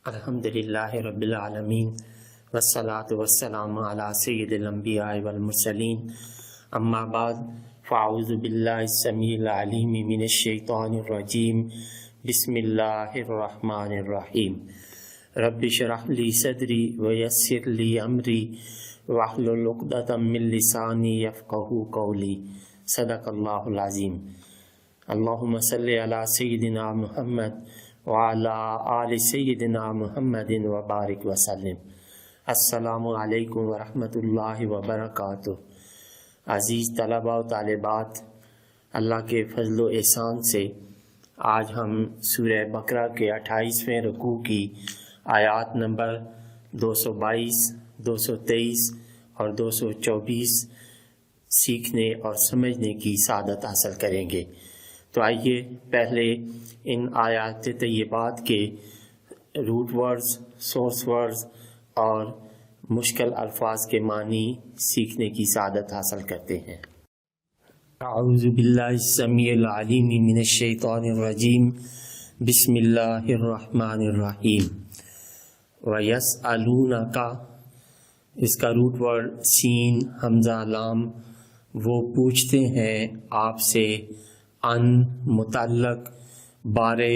الحمدللہ رب العالمین والصلاة والسلام علی سید الانبیاء والمرسلین، اما بعد فاعوذ باللہ السمیع العلیم من الشیطان الرجیم، بسم اللہ الرحمن الرحیم۔ رب اشرح لی صدری ویسر لی امری واحلل عقدۃ من لسانی یفقہوا قولی، صدق اللہ العظیم۔ اللہم صلی علی سیدنا محمد وعلی آل سیدنا محمد وبارک وسلم۔ السلام علیکم ورحمۃ اللہ وبرکاتہ۔ عزیز طلباء و طالبات، اللہ کے فضل و احسان سے آج ہم سورہ بقرہ کے 28ویں رکوع کی آیات نمبر 222، 223 اور 224 سیکھنے اور سمجھنے کی سعادت حاصل کریں گے۔ تو آئیے پہلے ان آیات طیبات کے روٹ ورڈز، سورس ورڈز اور مشکل الفاظ کے معنی سیکھنے کی سعادت حاصل کرتے ہیں۔ اعوذ باللہ السمیع العلیم من الشیطان الرجیم، بسم اللہ الرحمن الرحیم۔ وَيَسْأَلُونَكَ، اس کا روٹ ورڈ سین حمزہ لام، وہ پوچھتے ہیں آپ سے، ان متعلق بارے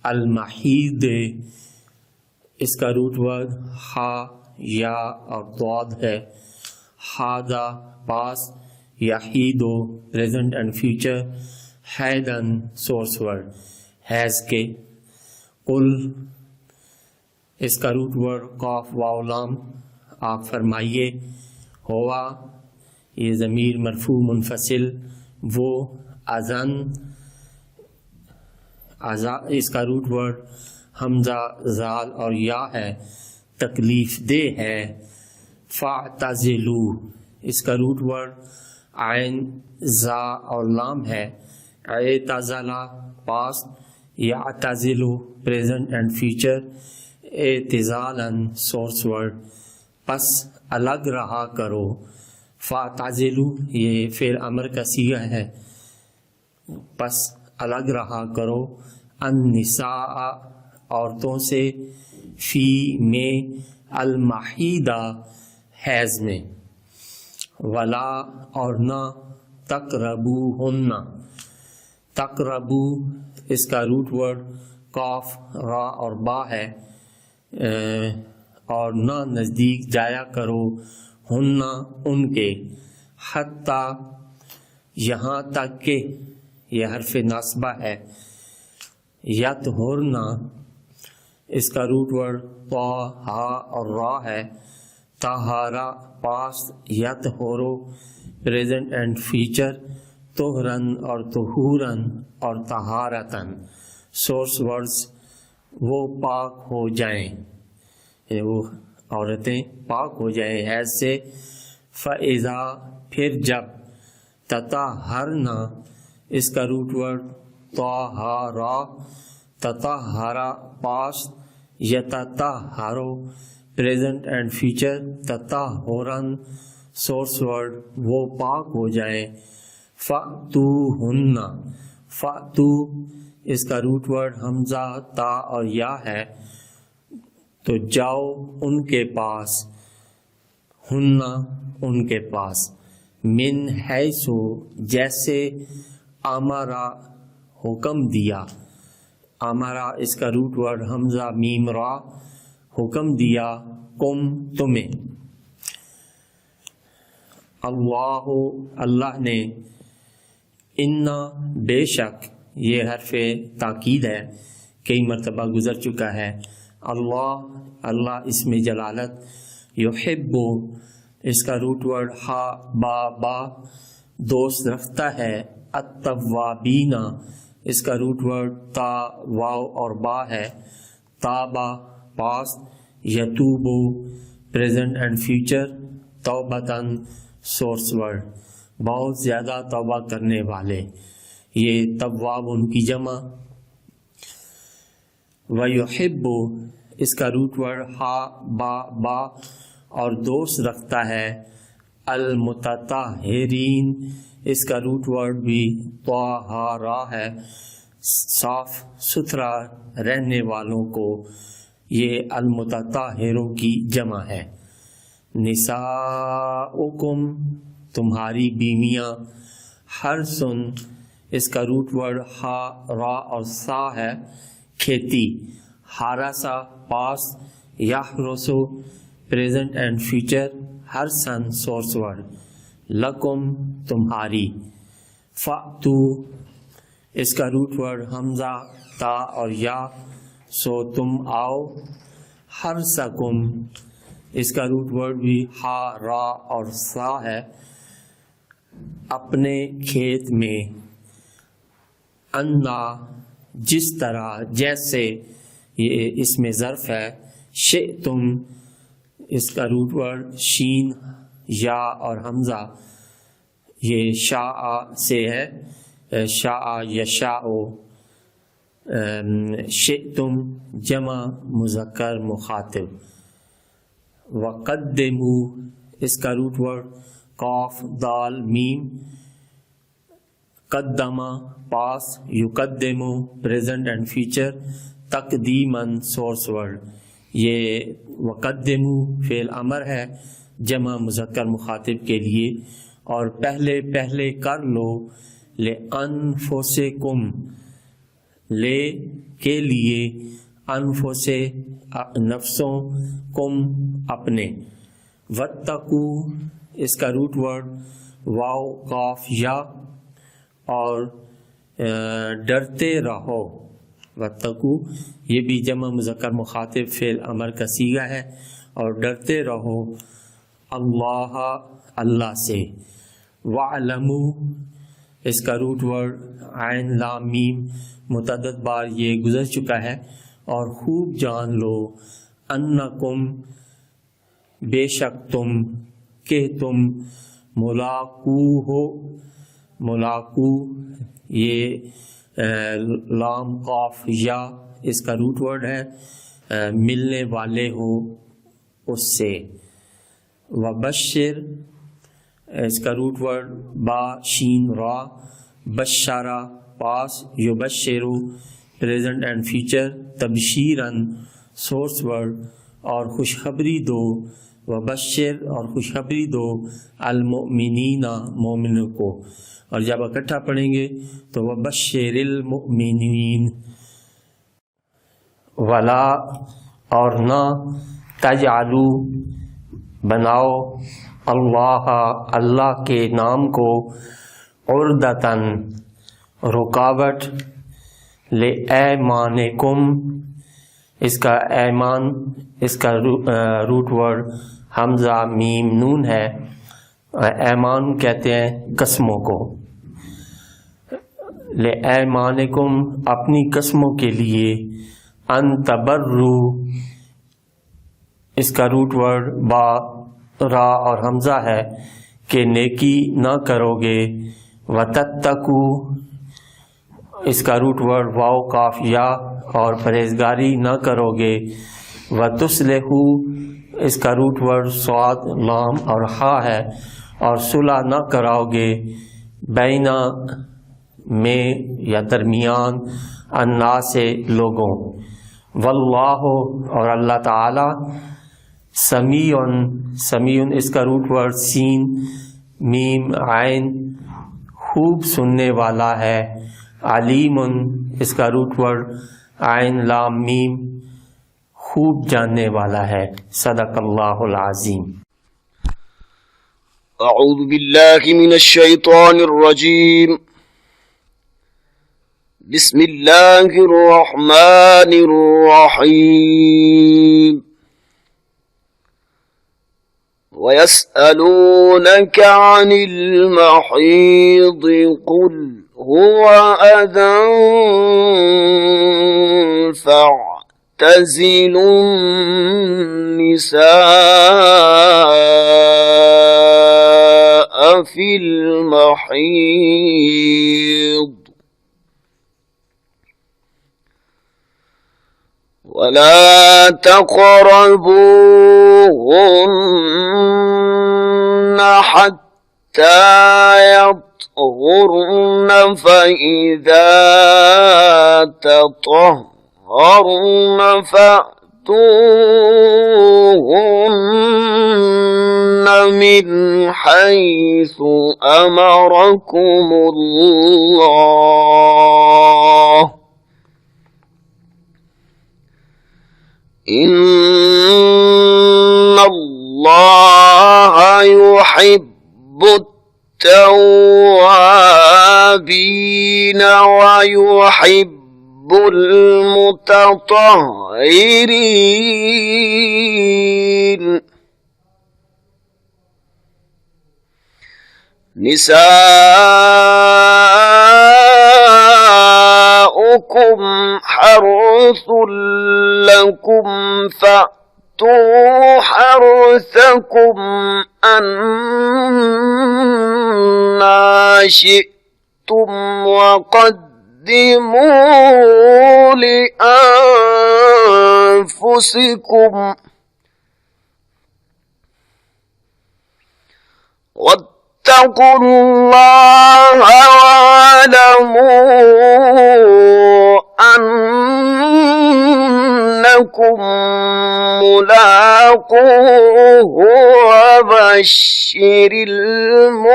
المحیض، اس کا روٹ ورڈ ہا یا اور ضاد ہے۔ ہاذا پاس، یحیدو پریزنٹ اینڈ فیوچر، حیدن سورس ورڈ حیض کے۔ قل، اس کا روٹ ورڈ قاف واو لام، آپ فرمائیے۔ ہوا، یہ ضمیر مرفوع منفصل، وہ اذن، اس کا روٹ ورڈ حمزہ زال اور یا ہے، تکلیف دہ ہے۔ فاعتزلو، اس کا روٹ ورڈ عین زا اور لام ہے۔ اعتزلا پاس، یعتزلو پریزنٹ اینڈ فیوچر، اعتزالاً سورس ورڈ پس الگ رہا کرو۔ فاعتزلو، یہ فعل امر کا صیغہ ہے، پس الگ رہا کرو۔ النساء، عورتوں سے، فی میں، المحیدہ حیض میں۔ ولا اور نہ، تقربوہن، تقربو، اس کا روٹ ورڈ قاف را اور با ہے، اور نہ نزدیک جایا کرو، ہن ان کے، حتیٰ یہاں تک کہ، یہ حرف ناصبہ ہے۔ یطہرن، اس کا روٹ ورڈ طا ہا اور را ہے۔ طہارا پاس، یطہرو پریزنٹ اینڈ فیوچر، طہرن اور طہورن اور طہارتن سورس ورڈز، وہ پاک ہو جائیں، یعنی وہ عورتیں پاک ہو جائیں حیض سے۔ فَإِذَا، پھر جب، تطہرن، اس کا روٹ ورڈ طہارا، تطہرا پاس، یتطہرو پریزنٹ اینڈ فیوچر، تطہرن سورس ورڈ، وہ پاک ہو جائیں۔ فَأْتُوهُنَّ، فَأْتُو، اس کا روٹ ورڈ حمزہ تا اور یا ہے، تو جاؤ ان کے پاس، ہن ان کے پاس، من حیثو جیسے، امرا حکم دیا، امرا اس کا روٹ ورڈ حمزہ میم را، حکم دیا، کم تمہیں۔ اللہ، اللہ نے، انا بے شک، یہ حرف تاکید ہے، کئی مرتبہ گزر چکا ہے۔ اللہ، اللہ اس میں جلالت، یحب، اس کا روٹ ورڈ ہا با با، دوست رکھتا ہے، التوابین، اس کا روٹ ورڈ تا واو اور با ہے۔ تابا پاس، یتوبو پریزنٹ اینڈ فیوچر، توبتاً سورس ورڈ، بہت زیادہ توبہ کرنے والے، یہ تواب ان کی جمع۔ وَيُحِبُّ، اس کا روٹ ورڈ ہا با با اور دوست رکھتا ہے، المتطہرین، اس کا روٹ ورڈ بھی طہارا ہے، صاف ستھرا رہنے والوں کو، یہ المتطہروں کی جمع ہے. نساؤکم تمہاری بیویاں، حرثن اس کا روٹ ورڈ ہا را اور سا ہے کھیتی، حارسا پاس، یحرسو پریزنٹ اینڈ فیوچر، حرسن سورس ورڈ، لکم تمہاری، فأتو اس کا روٹ ورڈ حمزہ تا اور یا سو تم آؤ، حرسکم اس کا روٹ ورڈ بھی ہا را اور سا ہے اپنے کھیت میں، انا جس طرح جیسے یہ اس میں ظرف ہے، شئتم اس کا روٹ ورڈ شین یا اور حمزہ یہ شاء سے ہے، شاء یشاء، شئتم جمع مذکر مخاطب. وقدموا اس کا روٹ ورڈ قاف دال میم، قدمہ پاس، یقدمو پریزنٹ اینڈ فیوچر، تقدیماً سورس ورڈ. یہ وقدمو فعل امر ہے جمع مذکر مخاطب کے لیے، اور پہلے کر لو، لِأَنفُسِكُمْ لے کے لیے، انفس نفسوں، کم اپنے، واتقوا اس کا روٹ ورڈ واو قاف یا اور ڈرتے رہو، واتقوا یہ بھی جمع مذکر مخاطب فعل امر کا صیغہ ہے، اور ڈرتے رہو اللہ اللہ سے. وَاعْلَمُوا اس کا روٹ ورڈ عین لام میم متعدد بار یہ گزر چکا ہے، اور خوب جان لو، انکم بے شک تم، کہ تم، ملاقو ہو، ملاقو یہ لام قاف یا اس کا روٹ ورڈ ہے ملنے والے ہو اس سے. وبشر اس کا روٹ ورڈ با شین را، بشارہ پاس، یبشرو پریزنٹ اینڈ فیوچر، تبشیراً سورس ورڈ، اور خوشخبری دو، وبشر اور خوشخبری دو، المؤمنین مومنوں کو. اور جب اکٹھا پڑھیں گے تو وبشر المؤمنین. ولا اور نہ، تجعلو بناؤ، اللہ اللہ کے نام کو، عردتاً رکاوٹ، لِأَیْمَانِکُمْ اس کا ایمان اس کا روٹ ورڈ حمزہ میم نون ہے، ایمان کہتے ہیں قسموں کو. لِأَیْمَانِکُمْ اپنی قسموں کے لیے، ان تبرو اس کا روٹ ورڈ با را اور حمزہ ہے کہ نیکی نہ کرو گے، وتتقو اس کا روٹ ورڈ واو کاف یا اور پرہیزگاری نہ کرو گے، وتصلحو اس کا روٹ ورڈ صاد لام اور ہا ہے، اور صلح نہ کراؤ گے، بینا میں یا درمیان، الناس لوگوں، واللہ اور اللہ تعالی، سمیع اس کا روٹ ورڈ سین میم عین خوب سننے والا ہے، علیم اس کا روٹ ورڈ عین لام میم خوب جاننے والا ہے. صدق اللہ العظیم. اعوذ باللہ من الشیطان الرجیم. بسم اللہ الرحمن الرحیم. وَيَسْأَلُونَكَ عَنِ الْمَحِيضِ قُلْ هُوَ أَذًى فَاعْتَزِلُوا النِّسَاءَ فِي الْمَحِيضِ وَلَا تَقْرَبُوهُنَّ حَتَّى يَطْهُرْنَ فَإِذَا تَطَهَّرْنَ فَأْتُوهُنَّ فأتوهن من حيث أمركم الله إن الله يحب التوابين ويحب المتطهرين. نساؤكم حرث لكم فأتوا حرثكم أنَّا شئتم وقدموا لأنفسكم واتقوا الله واعلموا أنكم ملاقوه وبشر المؤمنين.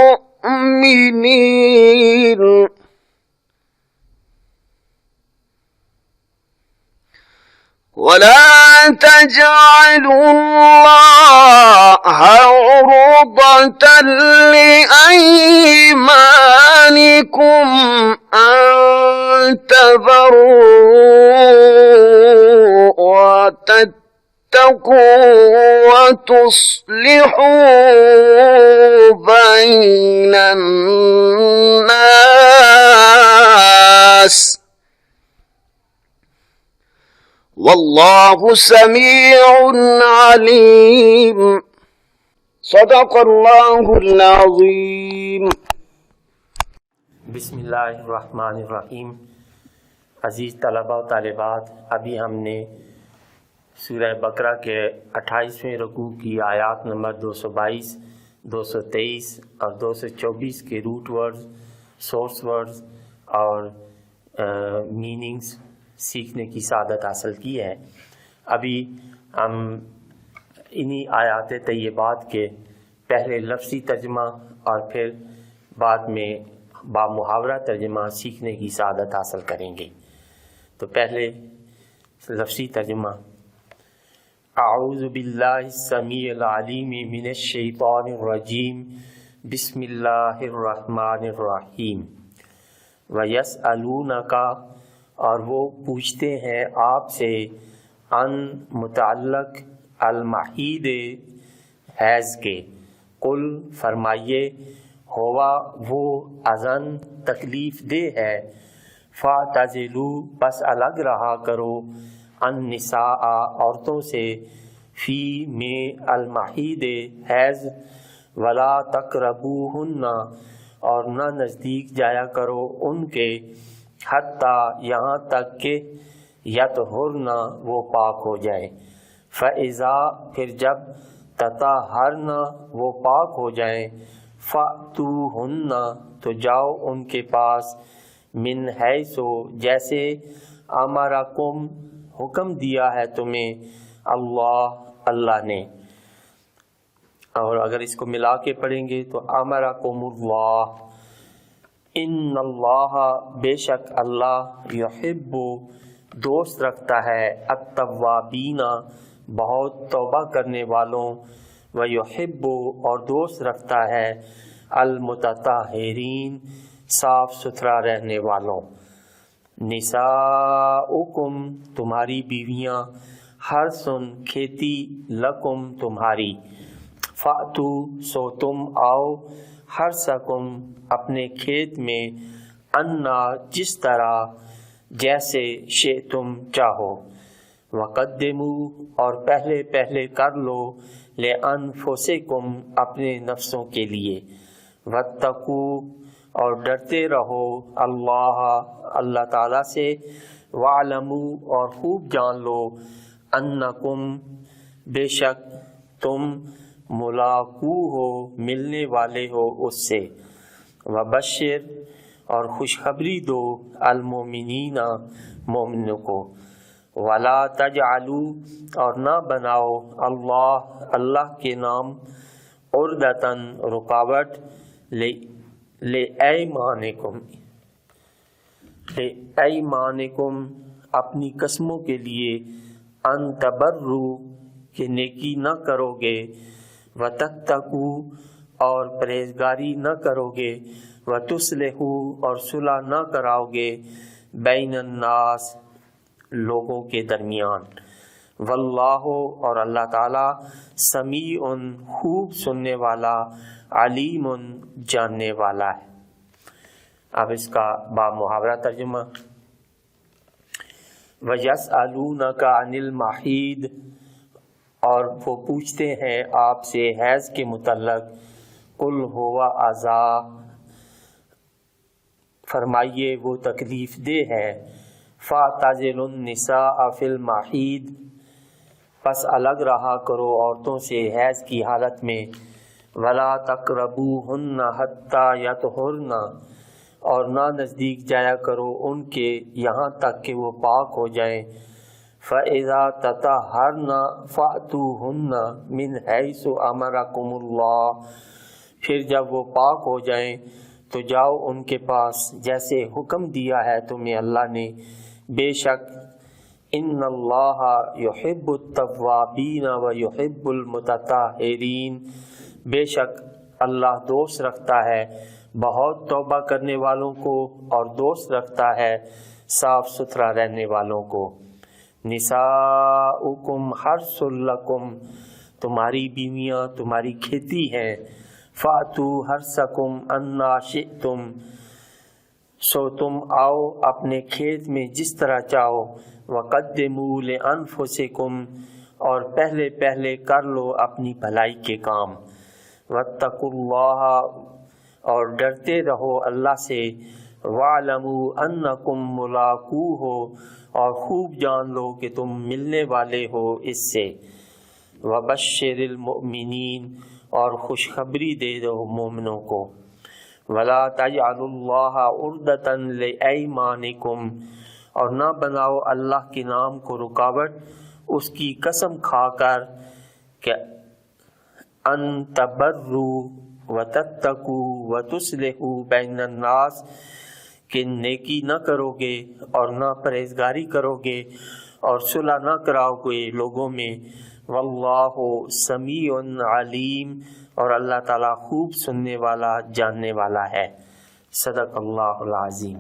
ولا تجعلوا الله عرضة لأيمانكم أن تبروا وتتقوا وتصلحوا بين الناس واللہ سمیع علیم. صدق اللہ العظیم. بسم اللہ الرحمن الرحیم. عزیز طلباء و طالبات، ابھی ہم نے سورہ بقرہ کے 28ویں رکوع کی آیات نمبر 222، 223 اور 224 کے روٹ ورڈز، سورس ورڈز اور میننگز سیکھنے کی سعادت حاصل کی ہے. ابھی ہم انہی آیات طیبات کے پہلے لفظی ترجمہ اور پھر بعد میں با محاورہ ترجمہ سیکھنے کی سعادت حاصل کریں گے. تو پہلے لفظی ترجمہ: اعوذ باللہ السمیع العلیم من الشیطان الرجیم، بسم اللہ الرحمن الرحیم. وَيَسْأَلُونَكَ، اور وہ پوچھتے ہیں آپ سے، ان متعلق المحید حیض کے، قل فرمائیے، ہوا وہ اذن تکلیف دہ ہے، فاعتزلوا پس الگ رہا کرو، النساء عورتوں سے، فی میں المحید حیض، ولا تقربوہن اور نہ نزدیک جایا کرو ان کے، حتیٰ یہاں تک کہ یطہرن وہ پاک ہو جائے، فَإِذَا پھر جب تطہرن وہ پاک ہو جائیں، فَأْتُوهُنَّ تو جاؤ ان کے پاس، من حیث جیسے، امرکم حکم دیا ہے تمہیں، اللہ نے. اور اگر اس کو ملا کے پڑھیں گے تو امرکم اللہ، ان اللہ بے شک اللہ، یحب دوست رکھتا ہے، التوابین بہت توبہ کرنے والوں، ویحب اور دوست رکھتا ہے، المتطہرین صاف ستھرا رہنے والوں. نساؤکم تمہاری بیویاں، حرثن کھیتی، لکم تمہاری، فاتو سو تم آؤ، حرثکم اپنے کھیت میں، انا جس طرح، جیسے، شئتم چاہو، وقدموا اور پہلے پہلے کر لو، لانفسکم اپنے نفسوں کے لیے، واتقوا اور ڈرتے رہو، اللہ تعالیٰ سے، وَاعْلَمُوا اور خوب جان لو، انکم بے شک تم، ملاقو ہو ملنے والے ہو اس سے، وبشر اور خوشخبری دو، المومنین مومنوں کو، ولا تجعلوا اور نہ بناؤ اللہ کے نام عردتاً رکاوٹ لایمانکم اپنی قسموں کے لیے، ان تبروا کہ نیکی نہ کرو گے، وتتقوا اور پرہیزگاری نہ کرو گے، وتصلحوا اور صلح نہ کراؤ گے، بین الناس لوگوں کے درمیان، واللہ اور اللہ تعالی سمیع خوب سننے والا، علیم جاننے والا ہے۔ اب اس کا با محاورہ ترجمہ، وَيَسْأَلُونَكَ عَنِ الْمَحِيضِ اور وہ پوچھتے ہیں آپ سے حیض کے متعلق، قُلْ هُوَ أَذًى فرمائیے وہ تکلیف دہ ہے، فَاعْتَزِلُوا النِّسَاءَ فِي الْمَحِيضِ پس الگ رہا کرو عورتوں سے حیض کی حالت میں، وَلَا تَقْرَبُوهُنَّ حَتَّى يَطْهُرْنَ اور نہ نزدیک جایا کرو ان کے یہاں تک کہ وہ پاک ہو جائیں، فَإِذَا تَطَهَّرْنَ فَأْتُوهُنَّ مِنْ حَيْثُ أَمَرَكُمُ اللَّهُ پھر جب وہ پاک ہو جائیں تو جاؤ ان کے پاس جیسے حکم دیا ہے تمہیں اللہ نے، بے شک ان اللہ یحب التوابین ویحب المتطہرین بے شک اللہ دوست رکھتا ہے بہت توبہ کرنے والوں کو اور دوست رکھتا ہے صاف ستھرا رہنے والوں کو۔ نساؤکم حرث لکم تمہاری بیویاں تمہاری کھیتی ہیں، فاتو حرثکم انا شئتم سو تم آؤ اپنے کھیت میں جس طرح چاہو، وقدموا لانفسکم اور پہلے پہلے کر لو اپنی بھلائی کے کام، واتقوا اللہ اور ڈرتے رہو اللہ سے، وَاعْلَمُوا أَنَّكُمْ مُلَاقُوهُ اور خوب جان لو کہ تم ملنے والے ہو اس سے، وَبَشِّرِ الْمُؤْمِنِينَ اور خوشخبری دے دو مومنوں کو، وَلَا تَجْعَلُوا اللَّهَ عُرْضَةً لِأَيْمَانِكُمْ اور نہ بناؤ اللہ کے نام کو رکاوٹ اس کی قسم کھا کر کہ ان تبروا وتتقوا وتصلحوا بین الناس کہ نیکی نہ کرو گے اور نہ پرہیزگاری کرو گے اور صلح نہ کراؤ گے لوگوں میں، واللہ سمیع علیم اور اللہ تعالیٰ خوب سننے والا جاننے والا ہے۔ صدق اللہ العظیم۔